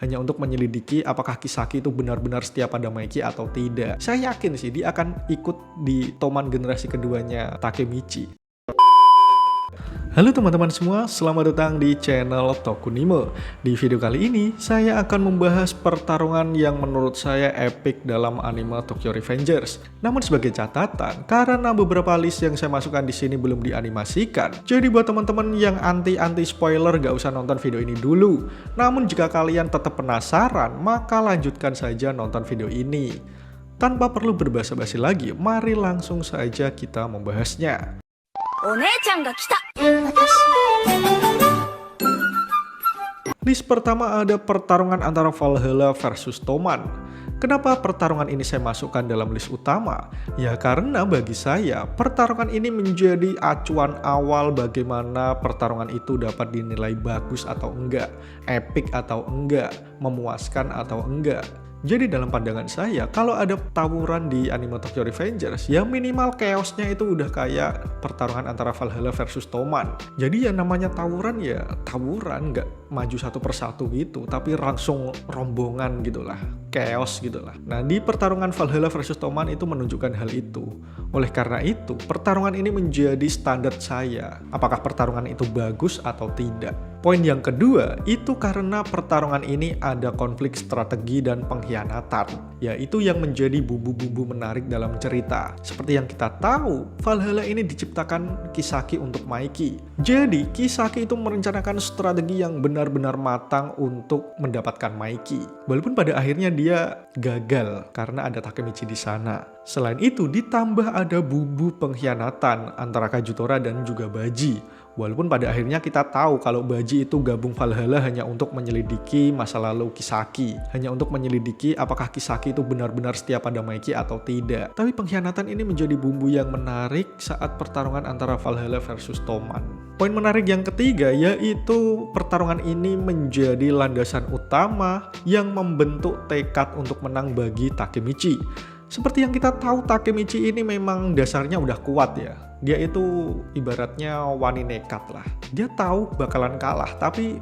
hanya untuk menyelidiki apakah Kisaki itu benar-benar setia pada Maiki atau tidak. Saya yakin sih dia akan ikut di Toman generasi keduanya Takemichi. Halo teman-teman semua, selamat datang di channel Tokunime. Di video kali ini, saya akan membahas pertarungan yang menurut saya epic dalam anime Tokyo Revengers. Namun sebagai catatan, karena beberapa list yang saya masukkan di sini belum dianimasikan, jadi buat teman-teman yang anti spoiler gak usah nonton video ini dulu. Namun jika kalian tetap penasaran, maka lanjutkan saja nonton video ini. Tanpa perlu berbasa-basi lagi, mari langsung saja kita membahasnya. List pertama ada pertarungan antara Valhalla versus Toman. Kenapa pertarungan ini saya masukkan dalam list utama? Ya karena bagi saya pertarungan ini menjadi acuan awal bagaimana pertarungan itu dapat dinilai bagus atau enggak, epic atau enggak, memuaskan atau enggak. Jadi dalam pandangan saya, kalau ada tawuran di anime Tokyo Revengers, ya minimal chaosnya itu udah kayak pertarungan antara Valhalla versus Toman. Jadi ya namanya tawuran ya tawuran, nggak maju satu persatu gitu, tapi langsung rombongan gitulah, chaos gitulah. Nah di pertarungan Valhalla versus Toman itu menunjukkan hal itu. Oleh karena itu, pertarungan ini menjadi standar saya. Apakah pertarungan itu bagus atau tidak? Poin yang kedua, itu karena pertarungan ini ada konflik strategi dan pengkhianatan, yaitu yang menjadi bumbu-bumbu menarik dalam cerita. Seperti yang kita tahu, Valhalla ini diciptakan Kisaki untuk Maiki. Jadi, Kisaki itu merencanakan strategi yang benar-benar matang untuk mendapatkan Maiki. Walaupun pada akhirnya dia gagal karena ada Takemichi di sana. Selain itu, ditambah ada bumbu pengkhianatan antara Kajutora dan juga Baji. Walaupun pada akhirnya kita tahu kalau Baji itu gabung Valhalla hanya untuk menyelidiki masa lalu Kisaki. Hanya untuk menyelidiki apakah Kisaki itu benar-benar setia pada Maiki atau tidak. Tapi pengkhianatan ini menjadi bumbu yang menarik saat pertarungan antara Valhalla versus Toman. Poin menarik yang ketiga yaitu pertarungan ini menjadi landasan utama yang membentuk tekad untuk menang bagi Takemichi. Seperti yang kita tahu, Takemichi ini memang dasarnya udah kuat ya. Dia itu ibaratnya wani nekat lah. Dia tahu bakalan kalah, tapi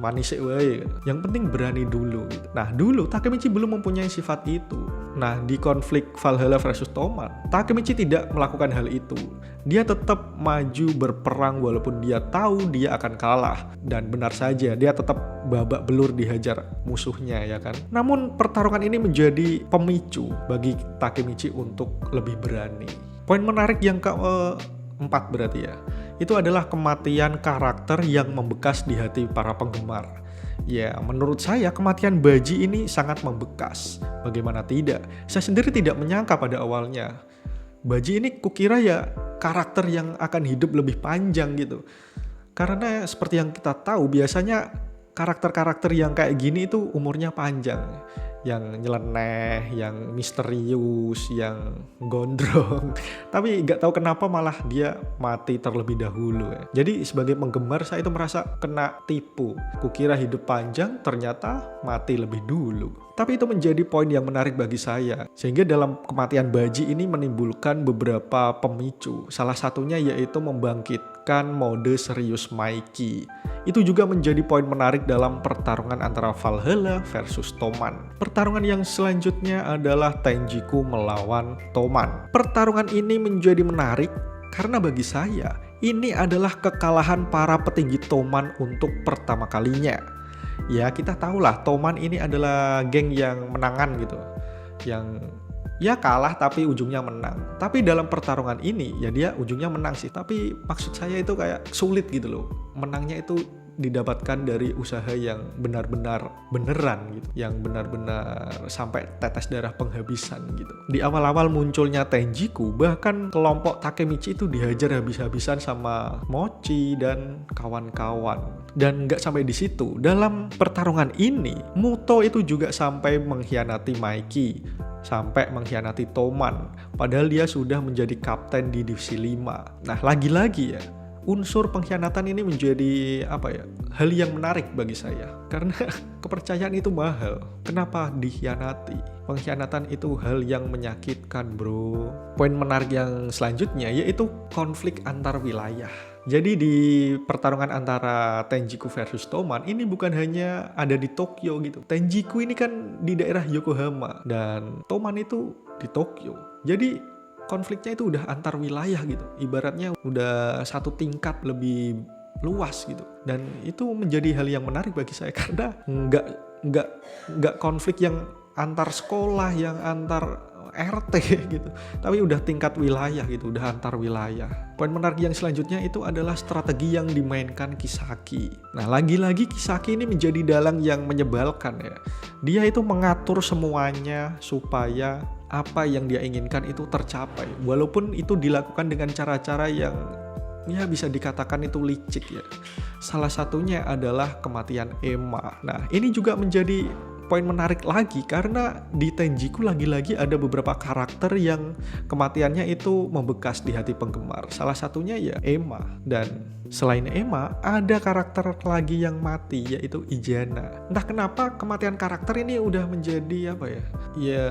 manis wae. Yang penting berani dulu gitu. Nah, dulu Takemichi belum mempunyai sifat itu. Nah, di konflik Valhalla versus Toman, Takemichi tidak melakukan hal itu. Dia tetap maju berperang walaupun dia tahu dia akan kalah. Dan benar saja, dia tetap babak belur dihajar musuhnya ya kan. Namun pertarungan ini menjadi pemicu bagi Takemichi untuk lebih berani. Poin menarik yang keempat berarti ya, itu adalah kematian karakter yang membekas di hati para penggemar. Ya, menurut saya kematian Baji ini sangat membekas. Bagaimana tidak? Saya sendiri tidak menyangka pada awalnya. Baji ini kukira ya karakter yang akan hidup lebih panjang gitu. Karena seperti yang kita tahu biasanya karakter-karakter yang kayak gini itu umurnya panjang. Yang nyeleneh, yang misterius, yang gondrong. Tapi nggak tahu kenapa malah dia mati terlebih dahulu ya. Jadi sebagai penggemar saya itu merasa kena tipu. Kukira hidup panjang, ternyata mati lebih dulu. Tapi itu menjadi poin yang menarik bagi saya. Sehingga dalam kematian Baji ini menimbulkan beberapa pemicu. Salah satunya yaitu membangkitkan mode serius Maiki. Itu juga menjadi poin menarik dalam pertarungan antara Valhalla versus Toman. Pertarungan yang selanjutnya adalah Tenjiku melawan Toman. Pertarungan ini menjadi menarik karena bagi saya ini adalah kekalahan para petinggi Toman untuk pertama kalinya. Ya kita tahulah Toman ini adalah geng yang menangan gitu. Yang ya kalah tapi ujungnya menang. Tapi dalam pertarungan ini ya dia ujungnya menang sih. Tapi maksud saya itu kayak sulit gitu loh. Menangnya itu didapatkan dari usaha yang benar-benar beneran gitu, yang benar-benar sampai tetes darah penghabisan gitu. Di awal-awal munculnya Tenjiku, bahkan kelompok Takemichi itu dihajar habis-habisan sama Mochi dan kawan-kawan. Dan nggak sampai di situ, dalam pertarungan ini Muto itu juga sampai mengkhianati Maiki, sampai mengkhianati Toman, padahal dia sudah menjadi kapten di divisi 5. Nah lagi-lagi ya, unsur pengkhianatan ini menjadi hal yang menarik bagi saya karena kepercayaan itu mahal. Kenapa dikhianati? Pengkhianatan itu hal yang menyakitkan bro. Poin menarik yang selanjutnya yaitu konflik antar wilayah. Jadi di pertarungan antara Tenjiku versus Toman ini bukan hanya ada di Tokyo gitu. Tenjiku ini kan di daerah Yokohama dan Toman itu di Tokyo. Jadi konfliknya itu udah antar wilayah gitu. Ibaratnya udah satu tingkat lebih luas gitu. Dan itu menjadi hal yang menarik bagi saya karena nggak konflik yang antar sekolah, yang antar RT gitu, tapi udah tingkat wilayah gitu, udah antar wilayah. Poin menarik yang selanjutnya itu adalah strategi yang dimainkan Kisaki. Nah, lagi-lagi Kisaki ini menjadi dalang yang menyebalkan ya. Dia itu mengatur semuanya supaya apa yang dia inginkan itu tercapai, walaupun itu dilakukan dengan cara-cara yang ya bisa dikatakan itu licik ya. Salah satunya adalah kematian Emma. Nah, ini juga menjadi poin menarik lagi karena di Tenjiku lagi-lagi ada beberapa karakter yang kematiannya itu membekas di hati penggemar. Salah satunya ya Emma, dan selain Emma ada karakter lagi yang mati yaitu Ijana. Entah kenapa kematian karakter ini udah menjadi apa ya? Ya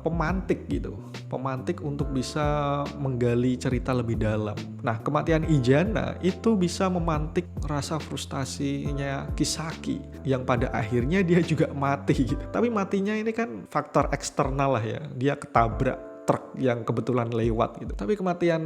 pemantik gitu. Pemantik untuk bisa menggali cerita lebih dalam. Nah, kematian Ijana itu bisa memantik rasa frustasinya Kisaki yang pada akhirnya dia juga mati gitu. Tapi matinya ini kan faktor eksternal lah ya. Dia ketabrak truk yang kebetulan lewat gitu. Tapi kematian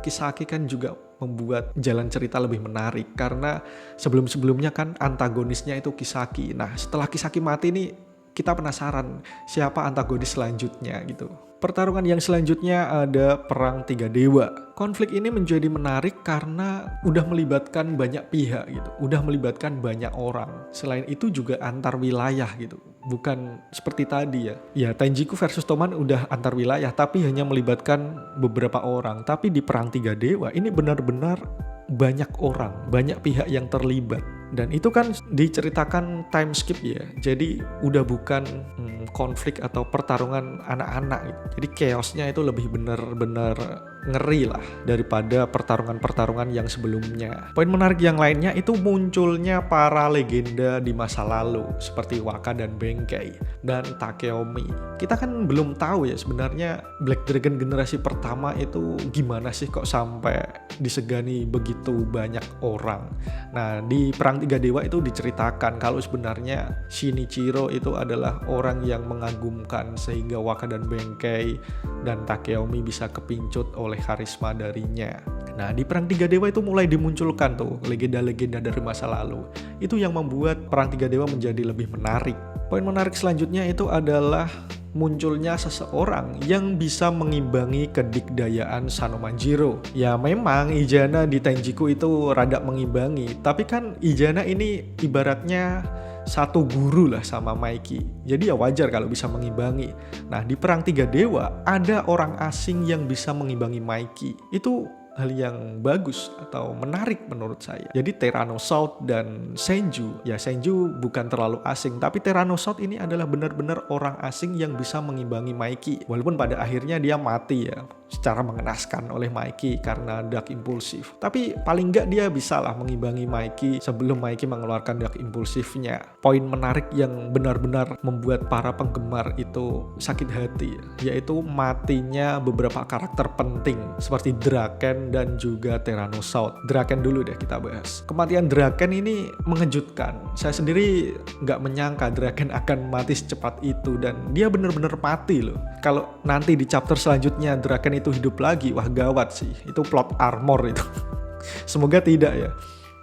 Kisaki kan juga membuat jalan cerita lebih menarik karena sebelum-sebelumnya kan antagonisnya itu Kisaki. Nah, setelah Kisaki mati nih kita penasaran siapa antagonis selanjutnya gitu. Pertarungan yang selanjutnya ada Perang Tiga Dewa. Konflik ini menjadi menarik karena udah melibatkan banyak pihak gitu, udah melibatkan banyak orang. Selain itu juga antar wilayah gitu, bukan seperti tadi ya. Ya Tenjiku versus Toman udah antar wilayah, tapi hanya melibatkan beberapa orang. Tapi di Perang Tiga Dewa ini benar-benar banyak orang, banyak pihak yang terlibat. Dan itu kan diceritakan time skip ya, jadi udah bukan konflik atau pertarungan anak-anak gitu. Jadi chaosnya itu lebih benar-benar ngeri lah daripada pertarungan-pertarungan yang sebelumnya. Poin menarik yang lainnya itu munculnya para legenda di masa lalu seperti Waka dan Benkei dan Takeomi. Kita kan belum tahu ya sebenarnya Black Dragon generasi pertama itu gimana sih kok sampai disegani begitu banyak orang. Nah, di Perang Tiga Dewa itu diceritakan kalau sebenarnya Shinichiro itu adalah orang yang mengagumkan sehingga Waka dan Benkei dan Takeomi bisa kepincut oleh karisma darinya. Nah, di Perang Tiga Dewa itu mulai dimunculkan tuh legenda-legenda dari masa lalu. Itu yang membuat Perang Tiga Dewa menjadi lebih menarik. Poin menarik selanjutnya itu adalah munculnya seseorang yang bisa mengimbangi kedikdayaan Sanomanjiro. Ya memang Ijana di Tenjiku itu rada mengimbangi, tapi kan Ijana ini ibaratnya satu guru lah sama Maiki. Jadi ya wajar kalau bisa mengimbangi. Nah, di Perang Tiga Dewa ada orang asing yang bisa mengimbangi Maiki. Itu hal yang bagus atau menarik menurut saya. Jadi Tyrannosaurus dan Senju, ya Senju bukan terlalu asing, tapi Tyrannosaurus ini adalah benar-benar orang asing yang bisa mengimbangi Maiki. Walaupun pada akhirnya dia mati ya, secara mengenaskan oleh Maiki karena Dark Impulsif. Tapi paling nggak dia bisa lah mengimbangi Maiki sebelum Maiki mengeluarkan Dark Impulsifnya. Poin menarik yang benar-benar membuat para penggemar itu sakit hati, yaitu matinya beberapa karakter penting seperti Draken dan juga Tyrannosaurus. Draken dulu deh kita bahas. Kematian Draken ini mengejutkan. Saya sendiri nggak menyangka Draken akan mati secepat itu dan dia benar-benar mati loh. Kalau nanti di chapter selanjutnya Draken itu hidup lagi, wah gawat sih. Itu plot armor itu. Semoga tidak ya.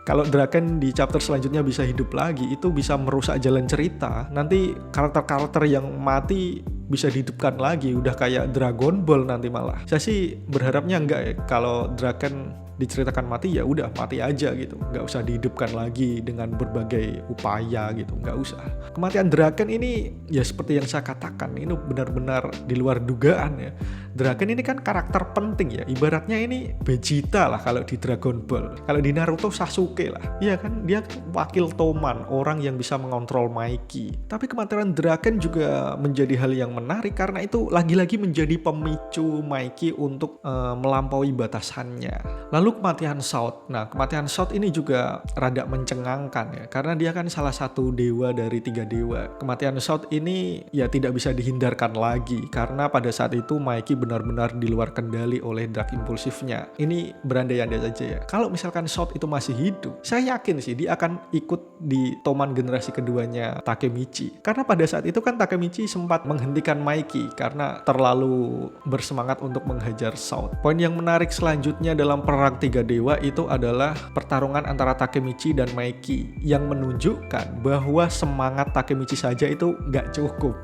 Kalau Draken di chapter selanjutnya bisa hidup lagi, itu bisa merusak jalan cerita. Nanti karakter-karakter yang mati bisa dihidupkan lagi, udah kayak Dragon Ball nanti malah. Saya sih berharapnya enggak ya, kalau Draken diceritakan mati ya udah mati aja gitu, nggak usah dihidupkan lagi dengan berbagai upaya gitu, nggak usah. Kematian Draken ini ya seperti yang saya katakan, ini benar-benar di luar dugaan ya. Draken ini kan karakter penting ya, ibaratnya ini Vegeta lah kalau di Dragon Ball. Kalau di Naruto Sasuke lah, iya kan, dia wakil Toman, orang yang bisa mengontrol Maiki. Tapi kematian Draken juga menjadi hal yang menarik karena itu lagi-lagi menjadi pemicu Maiki untuk melampaui batasannya. Lalu kematian South. Nah, kematian South ini juga rada mencengangkan ya, karena dia kan salah satu dewa dari 3 dewa. Kematian South ini ya tidak bisa dihindarkan lagi, karena pada saat itu Maiki benar-benar di luar kendali oleh drag impulsifnya. Ini berandai-andai saja ya. Kalau misalkan Shout itu masih hidup, saya yakin sih dia akan ikut di Toman generasi keduanya Takemichi. Karena pada saat itu kan Takemichi sempat menghentikan Maiki karena terlalu bersemangat untuk menghajar Shout. Poin yang menarik selanjutnya dalam perang tiga dewa itu adalah pertarungan antara Takemichi dan Maiki yang menunjukkan bahwa semangat Takemichi saja itu nggak cukup.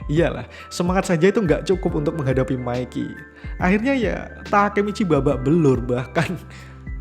Iyalah, semangat saja itu nggak cukup untuk menghadapi Maiki. Akhirnya ya Takemichi babak belur, bahkan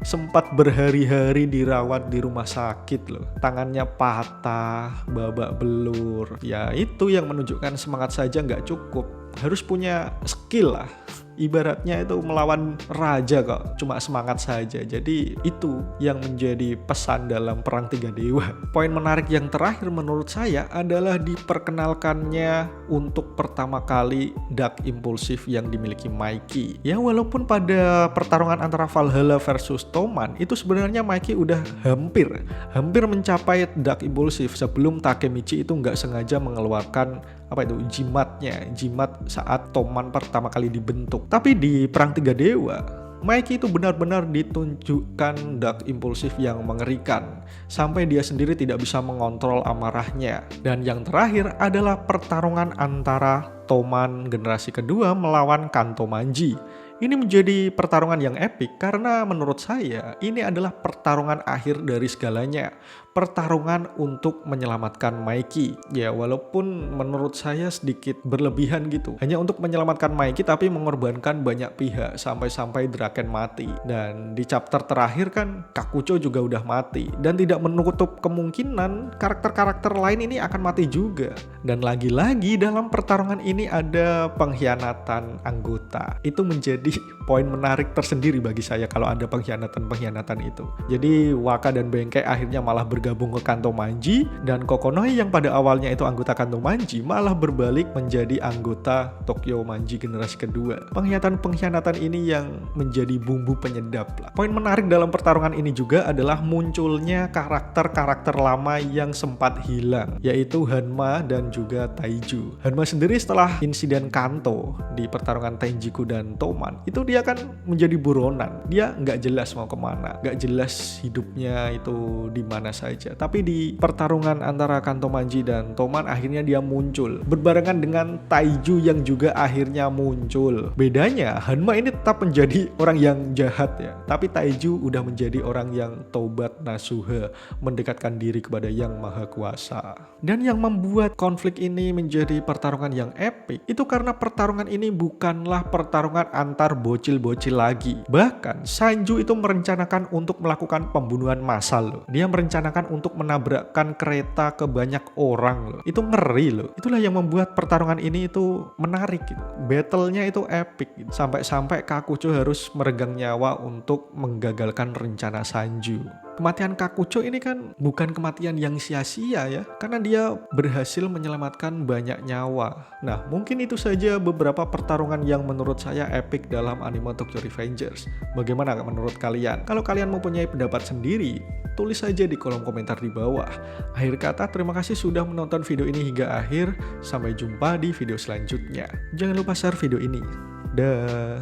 sempat berhari-hari dirawat di rumah sakit loh. Tangannya patah, babak belur. Ya itu yang menunjukkan semangat saja nggak cukup. Harus punya skill lah. Ibaratnya itu melawan raja kok, cuma semangat saja. Jadi itu yang menjadi pesan dalam perang tiga dewa. Poin menarik yang terakhir menurut saya adalah diperkenalkannya untuk pertama kali dark impulsif yang dimiliki Maiki. Ya walaupun pada pertarungan antara Valhalla versus Toman itu sebenarnya Maiki udah hampir mencapai dark impulsif sebelum Takemichi itu nggak sengaja mengeluarkan jimat saat Toman pertama kali dibentuk. Tapi di perang tiga dewa, Maiki itu benar-benar ditunjukkan dark impulsif yang mengerikan sampai dia sendiri tidak bisa mengontrol amarahnya. Dan yang terakhir adalah pertarungan antara Toman generasi kedua melawan Kanto Manji. Ini menjadi pertarungan yang epik karena menurut saya ini adalah pertarungan akhir dari segalanya. Pertarungan untuk menyelamatkan Maiki. Ya walaupun menurut saya sedikit berlebihan gitu. Hanya untuk menyelamatkan Maiki tapi mengorbankan banyak pihak sampai-sampai Draken mati. Dan di chapter terakhir kan Kakucho juga udah mati. Dan tidak menutup kemungkinan karakter-karakter lain ini akan mati juga. Dan lagi-lagi dalam pertarungan ini ada pengkhianatan anggota. Itu menjadi poin menarik tersendiri bagi saya kalau ada pengkhianatan itu. Jadi Waka dan Benkei akhirnya malah bergabung ke Kanto Manji, dan Kokonoe yang pada awalnya itu anggota Kanto Manji malah berbalik menjadi anggota Tokyo Manji generasi kedua. Pengkhianatan ini yang menjadi bumbu penyedap lah. Poin menarik dalam pertarungan ini juga adalah munculnya karakter-karakter lama yang sempat hilang, yaitu Hanma dan juga Taiju. Hanma sendiri setelah insiden Kanto di pertarungan Tenjiku dan Toman, itu dia kan menjadi buronan. Dia nggak jelas mau kemana, nggak jelas hidupnya itu di mana saja. Tapi di pertarungan antara Kanto Manji dan Toman akhirnya dia muncul berbarengan dengan Taiju yang juga akhirnya muncul. Bedanya Hanma ini tetap menjadi orang yang jahat ya, tapi Taiju udah menjadi orang yang taubat nasuha, mendekatkan diri kepada Yang Maha Kuasa. Dan yang membuat konflik ini menjadi pertarungan yang epik itu karena pertarungan ini bukanlah pertarungan antar bocil-bocil lagi. Bahkan Sanju itu merencanakan untuk melakukan pembunuhan massal loh. Dia merencanakan untuk menabrakkan kereta ke banyak orang loh. Itu ngeri loh. Itulah yang membuat pertarungan ini itu menarik gitu. Battle-nya itu epic gitu. Sampai-sampai Kakucho harus meregang nyawa untuk menggagalkan rencana Sanju. Kematian Kakucho ini kan bukan kematian yang sia-sia ya, karena dia berhasil menyelamatkan banyak nyawa. Nah, mungkin itu saja beberapa pertarungan yang menurut saya epic dalam anime Tokyo Revengers. Bagaimana menurut kalian? Kalau kalian mempunyai pendapat sendiri, tulis saja di kolom komentar di bawah. Akhir kata, terima kasih sudah menonton video ini hingga akhir. Sampai jumpa di video selanjutnya. Jangan lupa share video ini. Dah.